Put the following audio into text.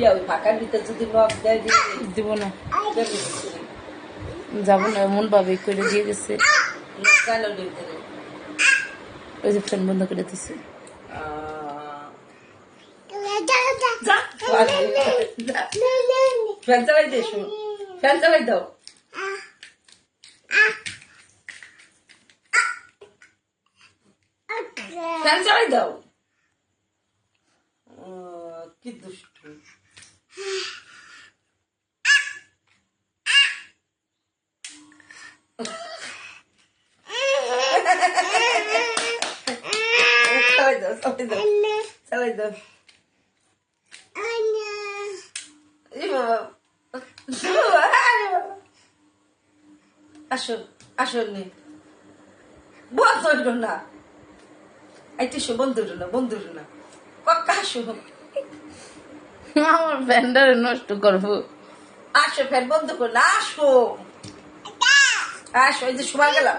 খুললে ওই ফাঁকার ভিতরে যদি লক দেয় দিব না, যাবো না এমন ভাবে করে দিয়ে গেছে। ওই যে ফ্যান বন্ধ করে দিছে। ফ্যান চালাই দে, ফ্যান চালাই দাও। ফ্যান চালাই দাও। কি দুষ্টু। চালাই দাও, চালাই দাও, চালাই দাও। আসো, আসো নে, বন্ধু না, আইতেছো বন্ধু না, বন্ধু না, পক্কা আসো। আমার ফ্যানটারে নষ্ট করবো। আসো, ফ্যান বন্ধ করো না, আসো, আসো, এই যে শোয়া গেলাম।